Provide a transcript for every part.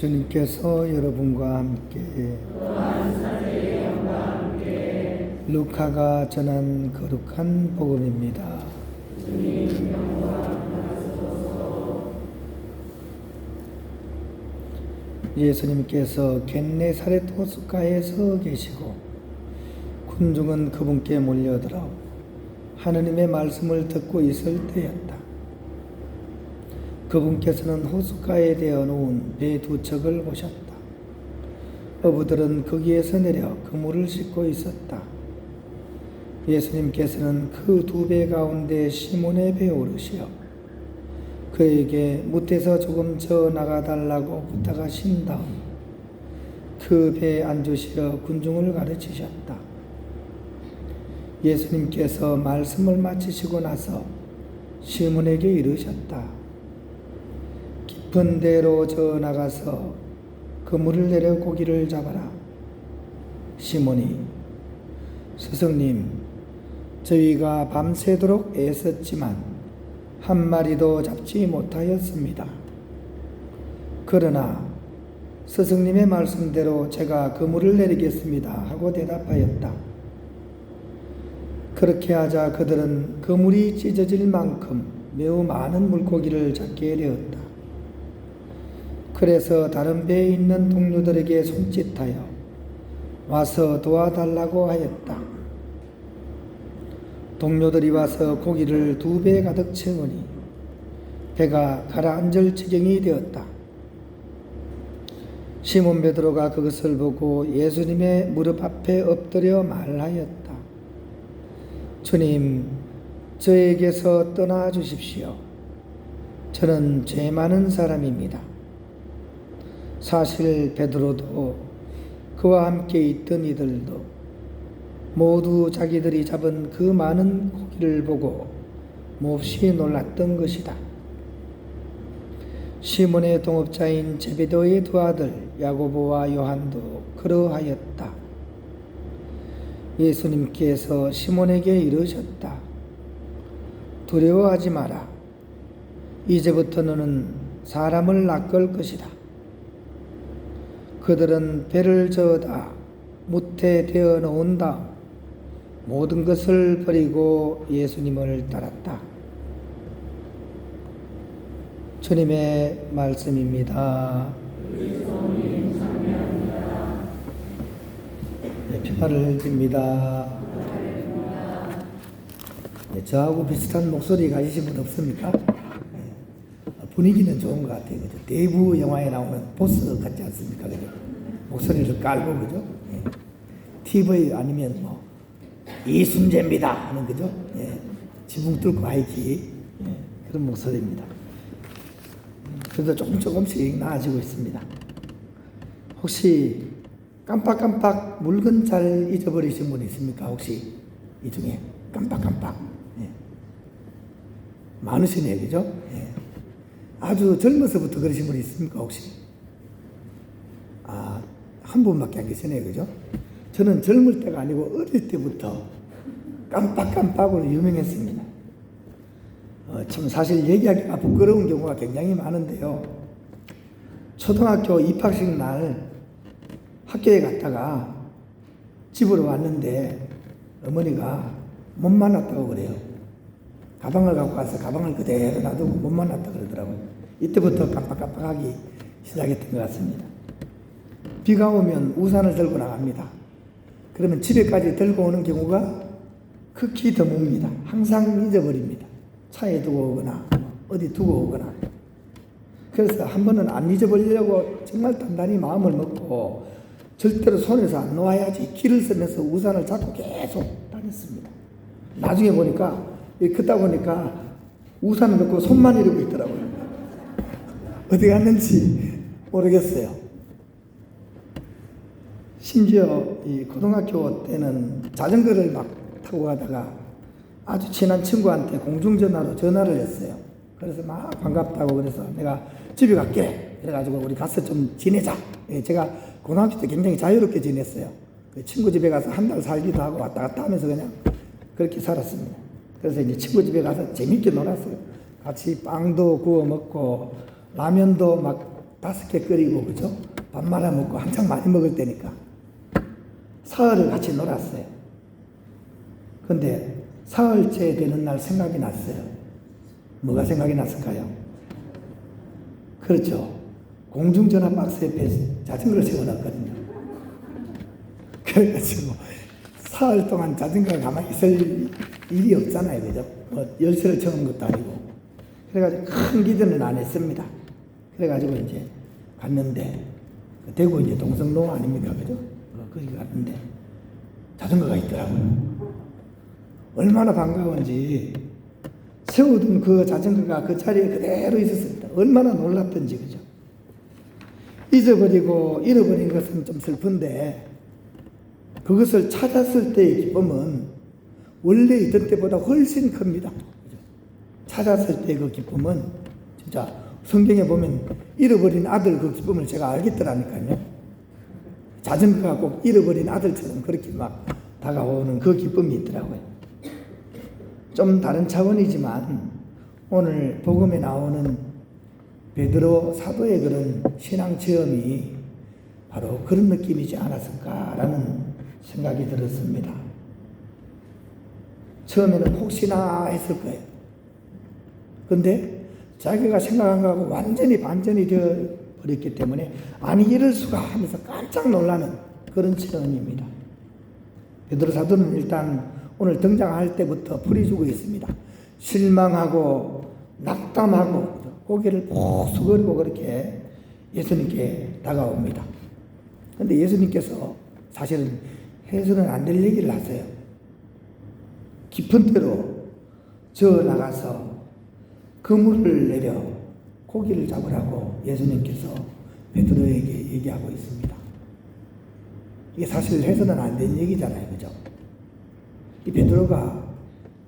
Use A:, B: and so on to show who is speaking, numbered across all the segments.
A: 주님께서 여러분과 함께 루카가 전한 거룩한 복음입니다. 예수님께서 겟네사렛 호숫가에 서 계시고 군중은 그분께 몰려들어 하느님의 말씀을 듣고 있을 때였다. 그분께서는 호숫가에 대어 놓은 배 두 척을 보셨다. 어부들은 거기에서 내려 그물을 싣고 있었다. 예수님께서는 그 두 배 가운데 시몬의 배오르시어 그에게 무태서 조금 저 나가달라고 부탁하신 다음 그 배에 앉으시어 군중을 가르치셨다. 예수님께서 말씀을 마치시고 나서 시몬에게 이르셨다. 깊은 데로 저 나가서 그물을 내려 고기를 잡아라. 시몬이 스승님, 저희가 밤새도록 애썼지만 한 마리도 잡지 못하였습니다. 그러나 스승님의 말씀대로 제가 그물을 내리겠습니다 하고 대답하였다. 그렇게 하자 그들은 그물이 찢어질 만큼 매우 많은 물고기를 잡게 되었다. 그래서 다른 배에 있는 동료들에게 손짓하여 와서 도와달라고 하였다. 동료들이 와서 고기를 두 배 가득 채우니 배가 가라앉을 지경이 되었다. 시몬 베드로가 그것을 보고 예수님의 무릎 앞에 엎드려 말하였다. 주님, 저에게서 떠나 주십시오. 저는 죄 많은 사람입니다. 사실 베드로도 그와 함께 있던 이들도 모두 자기들이 잡은 그 많은 고기를 보고 몹시 놀랐던 것이다. 시몬의 동업자인 제베데오의 두 아들 야고보와 요한도 그러하였다. 예수님께서 시몬에게 이르셨다. 두려워하지 마라. 이제부터 너는 사람을 낚을 것이다. 그들은 배를 저어다 무태 되어 놓은 다음 모든 것을 버리고 예수님을 따랐다. 주님의 말씀입니다. 네, 평화를 빕니다. 네, 저하고 비슷한 목소리 가지신 분 없습니까? 분위기는 좋은 것 같아요. 그죠? 대부 영화에 나오는 보스 같지 않습니까? 그죠? 목소리를 깔고, 그죠? 예. TV 아니면 뭐, 이순재입니다. 하는, 그죠? 예. 지붕 뚫고 하이키. 예. 그런 목소리입니다. 그래도 조금씩 나아지고 있습니다. 혹시 깜빡깜빡 물건 잘 잊어버리신 분 있습니까? 혹시 이 중에 깜빡깜빡. 예. 많으시네요. 그죠? 예. 아주 젊어서부터 그러신 분이 있습니까, 혹시? 한 분밖에 안 계시네요, 그죠? 저는 젊을 때가 아니고 어릴 때부터 깜빡깜빡으로 유명했습니다. 참 사실 얘기하기가 부끄러운 경우가 굉장히 많은데요. 초등학교 입학식 날 학교에 갔다가 집으로 왔는데 어머니가 못 만났다고 그래요. 가방을 갖고 가서 가방을 그대로 놔두고 못 만났다 그러더라고요. 이때부터 깜빡깜빡하기 시작했던 것 같습니다. 비가 오면 우산을 들고 나갑니다. 그러면 집에까지 들고 오는 경우가 극히 드뭅니다. 항상 잊어버립니다. 차에 두고 오거나 어디 두고 오거나. 그래서 한 번은 안 잊어버리려고 정말 단단히 마음을 먹고 절대로 손에서 안 놓아야지 길을 쓰면서 우산을 잡고 계속 다녔습니다. 나중에 보니까 걷다 보니까 우산을 넣고 손만 이러고 있더라고요. 어디 갔는지 모르겠어요. 심지어 이 고등학교 때는 자전거를 막 타고 가다가 아주 친한 친구한테 공중전화로 전화를 했어요. 그래서 막 반갑다고 그래서 내가 집에 갈게. 그래가지고 우리 가서 좀 지내자. 제가 고등학교 때 굉장히 자유롭게 지냈어요. 친구 집에 가서 한 달 살기도 하고 왔다 갔다 하면서 그냥 그렇게 살았습니다. 그래서 이제 친구 집에 가서 재밌게 놀았어요. 같이 빵도 구워 먹고 라면도 막 5개 끓이고, 그죠? 밥 말아 먹고 한창 많이 먹을 때니까. 사흘을 같이 놀았어요. 근데 사흘째 되는 날 생각이 났어요. 뭐가 생각이 났을까요? 그렇죠. 공중전화 박스 옆에 자전거를 세워놨거든요. 그래가지고 사흘 동안 자전거가 가만히 있을 일이 없잖아요. 그죠? 뭐 열쇠를 채우는 것도 아니고. 그래가지고 큰 기대는 안 했습니다. 그래가지고 이제 갔는데, 대구 이제 동성로 아닙니까? 그죠? 거기 갔는데 자전거가 있더라고요. 얼마나 반가운지, 세우던 그 자전거가 그 자리에 그대로 있었습니다. 얼마나 놀랐던지, 그죠? 잊어버리고 잃어버린 것은 좀 슬픈데, 그것을 찾았을 때의 기쁨은 원래 있던 때보다 훨씬 큽니다. 찾았을 때 그 기쁨은 진짜 성경에 보면 잃어버린 아들 그 기쁨을 제가 알겠더라니까요. 자전거가 꼭 잃어버린 아들처럼 그렇게 막 다가오는 그 기쁨이 있더라고요. 좀 다른 차원이지만 오늘 복음에 나오는 베드로 사도의 그런 신앙 체험이 바로 그런 느낌이지 않았을까라는 생각이 들었습니다. 처음에는 혹시나 했을 거예요. 근데 자기가 생각한 거하고 완전히 반전이 되어버렸기 때문에 아니 이럴 수가 하면서 깜짝 놀라는 그런 체험입니다. 베드로 사도는 일단 오늘 등장할 때부터 풀이주고 있습니다. 실망하고 낙담하고 고개를 푹 숙이고 그렇게 예수님께 다가옵니다. 그런데 예수님께서 사실은 해서는 안 될 얘기를 하세요. 깊은 데로 저 나가서 그물을 내려 고기를 잡으라고 예수님께서 베드로에게 얘기하고 있습니다. 이게 사실 해서는 안 된 얘기잖아요. 그죠? 이 베드로가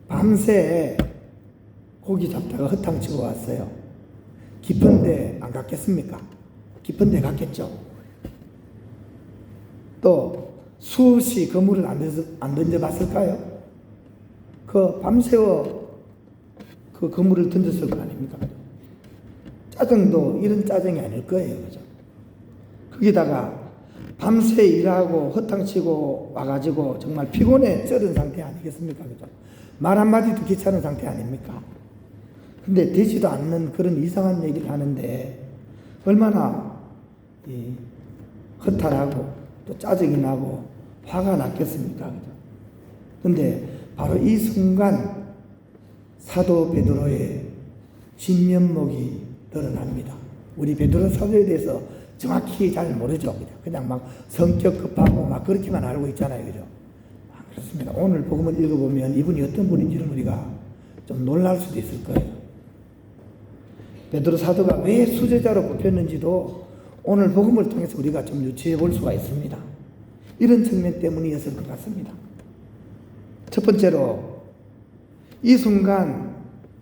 A: 밤새 고기 잡다가 허탕치고 왔어요. 깊은데 안 갔겠습니까? 깊은데 갔겠죠. 또 수없이 그물을 안 던져봤을까요? 그 밤새워 그 그물을 던졌을 거 아닙니까? 짜증도 이런 짜증이 아닐 거예요. 그죠? 거기다가 밤새 일하고 허탕치고 와가지고 정말 피곤해 쩔은 상태 아니겠습니까? 그죠? 말 한마디도 귀찮은 상태 아닙니까? 근데 되지도 않는 그런 이상한 얘기를 하는데 얼마나 허탈하고 또 짜증이 나고 화가 났겠습니까? 그죠? 근데 바로 이 순간 사도 베드로의 진면목이 드러납니다. 우리 베드로 사도에 대해서 정확히 잘 모르죠. 그냥 막 성격 급하고 막 그렇게만 알고 있잖아요. 그죠? 그렇습니다. 오늘 복음을 읽어보면 이분이 어떤 분인지를 우리가 좀 놀랄 수도 있을 거예요. 베드로 사도가 왜 수제자로 뽑혔는지도 오늘 복음을 통해서 우리가 좀 유추해 볼 수가 있습니다. 이런 측면 때문이었을 것 같습니다. 첫 번째로 이 순간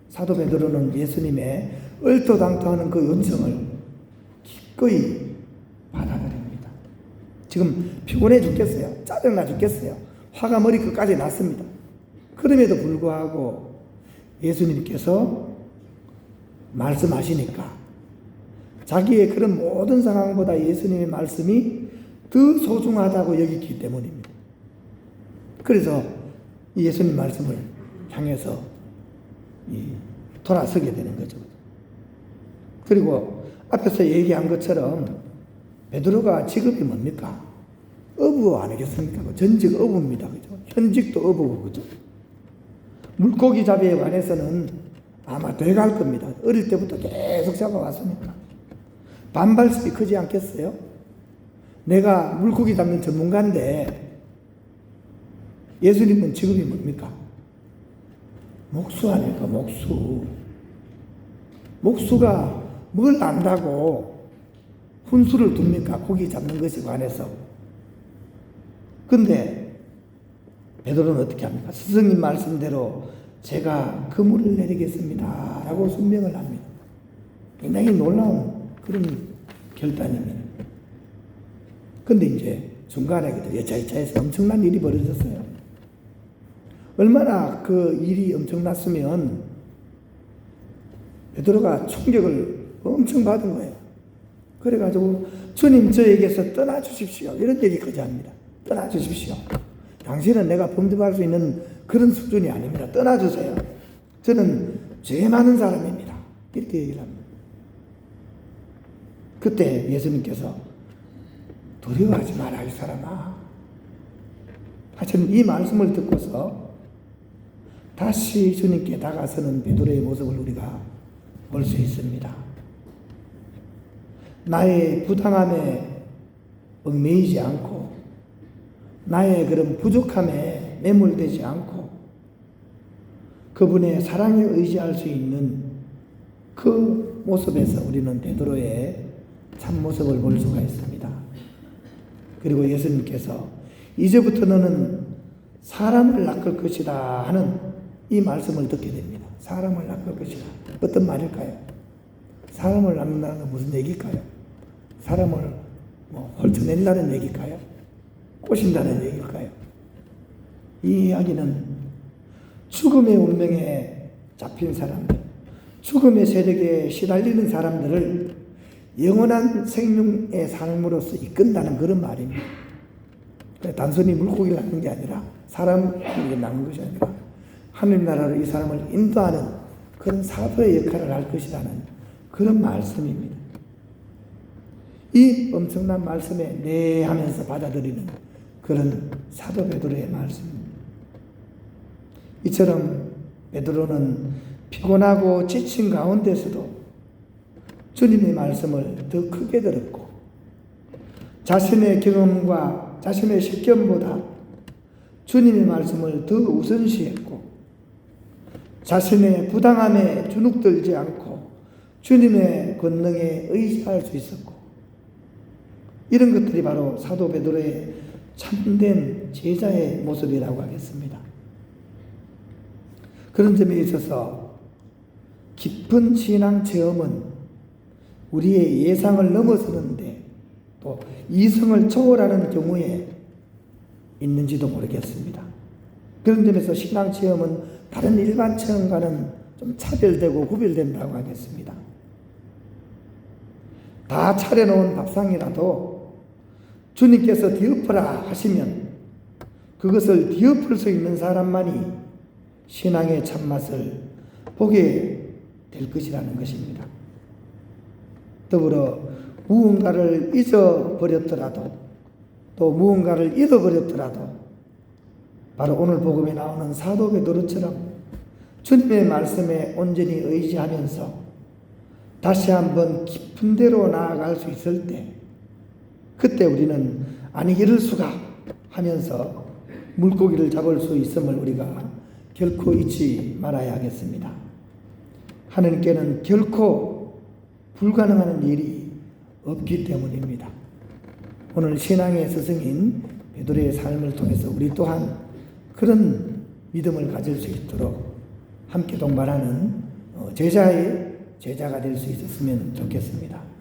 A: 사도 베드로는 예수님의 얼토당토하는 그 요청을 기꺼이 받아들입니다. 지금 피곤해 죽겠어요. 짜증나 죽겠어요. 화가 머리끝까지 났습니다. 그럼에도 불구하고 예수님께서 말씀하시니까 자기의 그런 모든 상황보다 예수님의 말씀이 더 소중하다고 여기기 때문입니다. 그래서 예수님 말씀을 향해서 돌아서게 되는 거죠. 그리고 앞에서 얘기한 것처럼 베드로가 직업이 뭡니까? 어부 아니겠습니까? 전직 어부입니다. 그죠? 현직도 어부고, 그죠? 물고기 잡이에 관해서는 아마 돼갈 겁니다. 어릴 때부터 계속 잡아왔으니까. 반발심이 크지 않겠어요? 내가 물고기 잡는 전문가인데 예수님은 직업이 뭡니까? 목수 아닐까, 목수. 목수가 뭘 안다고 훈수를 둡니까? 고기 잡는 것에 관해서. 근데 베드로는 어떻게 합니까? 스승님 말씀대로 제가 그물을 내리겠습니다 라고 순명을 합니다. 굉장히 놀라운 그런 결단입니다. 근데 이제 중간에 여차여차해서 엄청난 일이 벌어졌어요. 얼마나 그 일이 엄청났으면 베드로가 충격을 엄청 받은 거예요. 그래가지고 주님 저에게서 떠나주십시오 이런 얘기까지 합니다. 떠나주십시오. 당신은 내가 범접할 수 있는 그런 수준이 아닙니다. 떠나주세요. 저는 죄 많은 사람입니다. 이렇게 얘기를 합니다. 그때 예수님께서 두려워하지 마라 이 사람아. 하여튼 이 말씀을 듣고서 다시 주님께 다가서는 베드로의 모습을 우리가 볼 수 있습니다. 나의 부당함에 얽매이지 않고 나의 그런 부족함에 매몰되지 않고 그분의 사랑에 의지할 수 있는 그 모습에서 우리는 베드로의 참모습을 볼 수가 있습니다. 그리고 예수님께서 이제부터 너는 사람을 낚을 것이다 하는 이 말씀을 듣게 됩니다. 사람을 낚을 것이다. 어떤 말일까요? 사람을 낚는다는 건 무슨 얘기일까요? 사람을 헐쳐낸다는 얘기일까요? 꼬신다는 얘기일까요? 이 이야기는 죽음의 운명에 잡힌 사람들, 죽음의 세력에 시달리는 사람들을 영원한 생명의 삶으로서 이끈다는 그런 말입니다. 단순히 물고기를 낚는 게 아니라 사람을 낚는 것이 아니라 하늘 나라로 이 사람을 인도하는 그런 사도의 역할을 할 것이라는 그런 말씀입니다. 이 엄청난 말씀에 네 하면서 받아들이는 그런 사도 베드로의 말씀입니다. 이처럼 베드로는 피곤하고 지친 가운데서도 주님의 말씀을 더 크게 들었고 자신의 경험과 자신의 식견보다 주님의 말씀을 더 우선시했고 자신의 부당함에 주눅들지 않고 주님의 권능에 의지할 수 있었고 이런 것들이 바로 사도 베드로의 참된 제자의 모습이라고 하겠습니다. 그런 점에 있어서 깊은 신앙 체험은 우리의 예상을 넘어서는데 또 이성을 초월하는 경우에 있는지도 모르겠습니다. 그런 점에서 신앙 체험은 다른 일반 체험과는 좀 차별되고 구별된다고 하겠습니다. 다 차려놓은 밥상이라도 주님께서 뒤엎으라 하시면 그것을 뒤엎을 수 있는 사람만이 신앙의 참맛을 보게 될 것이라는 것입니다. 더불어 무언가를 잊어버렸더라도 또 무언가를 잃어버렸더라도 바로 오늘 복음에 나오는 사도 베드로처럼 주님의 말씀에 온전히 의지하면서 다시 한번 깊은 데로 나아갈 수 있을 때 그때 우리는 아니 이럴 수가 하면서 물고기를 잡을 수 있음을 우리가 결코 잊지 말아야 하겠습니다. 하나님께는 결코 불가능한 일이 없기 때문입니다. 오늘 신앙의 스승인 베드로의 삶을 통해서 우리 또한 그런 믿음을 가질 수 있도록 함께 동반하는 제자가 될 수 있었으면 좋겠습니다.